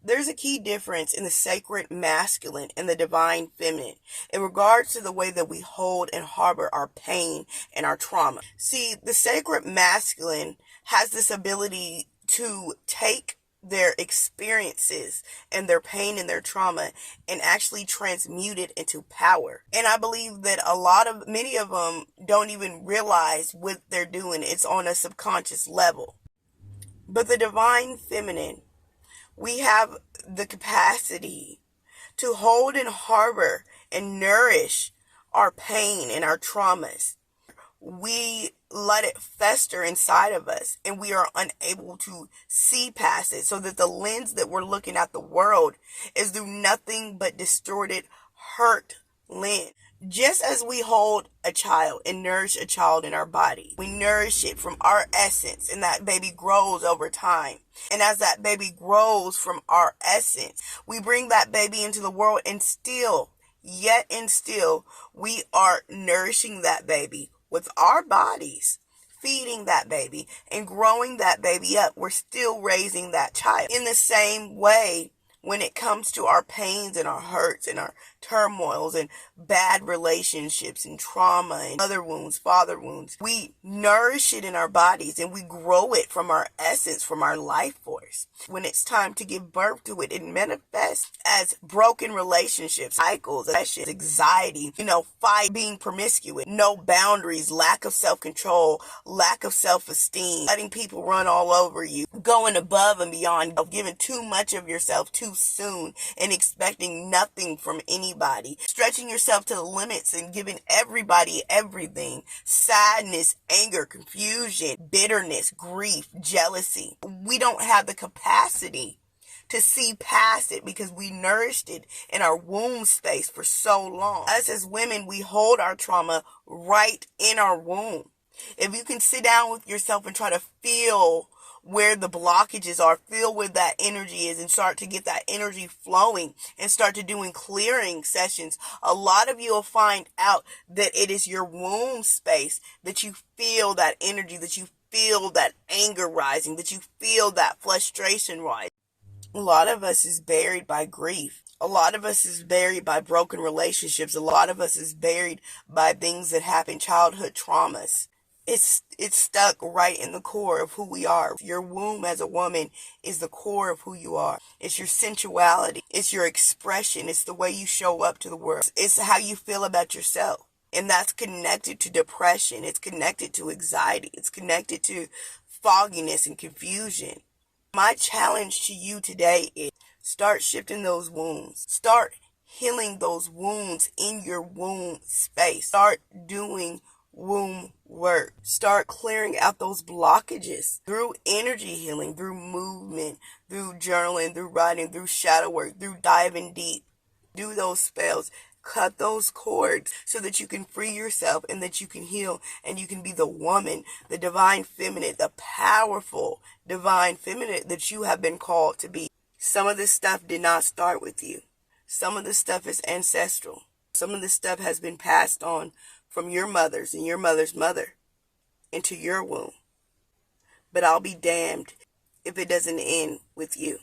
There's a key difference in the sacred masculine and the divine feminine in regards to the way that we hold and harbor our pain and our trauma. See, the sacred masculine has this ability to take their experiences and their pain and their trauma and actually transmute it into power. And I believe that many of them don't even realize what they're doing. It's on a subconscious level. But the divine feminine, we have the capacity to hold and harbor and nourish our pain and our traumas. We let it fester inside of us and we are unable to see past it, so that the lens that we're looking at the world is through nothing but distorted, hurt lens. Just as we hold a child and nourish a child in our body, we nourish it from our essence, and that baby grows over time. And as that baby grows from our essence, we bring that baby into the world, and still, we are nourishing that baby with our bodies, feeding that baby and growing that baby up. We're still raising that child. In the same way, when it comes to our pains and our hurts and our turmoils and bad relationships and trauma and mother wounds, father wounds, we nourish it in our bodies and we grow it from our essence, from our life force. When it's time to give birth to it, it manifests as broken relationships, cycles, depression, anxiety, fight, being promiscuous, no boundaries, lack of self-control, lack of self-esteem, letting people run all over you, going above and beyond, giving too much of yourself too soon and expecting nothing from anybody, stretching yourself to the limits and giving everybody everything, sadness, anger, confusion, bitterness, grief, jealousy. We don't have the capacity to see past it because we nourished it in our womb space for so long. Us as women, we hold our trauma right in our womb. If you can sit down with yourself and try to feel where the blockages are, feel where that energy is, and start to get that energy flowing and start to doing clearing sessions, a lot of you will find out that it is your womb space that you feel that energy, that you feel that anger rising, that you feel that frustration rise. A lot of us is buried by grief. A lot of us is buried by broken relationships. A lot of us is buried by things that happen, childhood traumas. It's stuck right in the core of who we are. Your womb as a woman is the core of who you are. It's your sensuality. It's your expression. It's the way you show up to the world. It's how you feel about yourself. And that's connected to depression. It's connected to anxiety. It's connected to fogginess and confusion. My challenge to you today is start shifting those wounds. Start healing those wounds in your womb space. Start doing womb work. Start clearing out those blockages through energy healing, through movement, through journaling, through writing, through shadow work, through diving deep. Do those spells. Cut those cords so that you can free yourself and that you can heal and you can be the woman, the divine feminine, the powerful divine feminine that you have been called to be. Some of this stuff did not start with you. Some of this stuff is ancestral. Some of this stuff has been passed on from your mothers and your mother's mother into your womb. But I'll be damned if it doesn't end with you.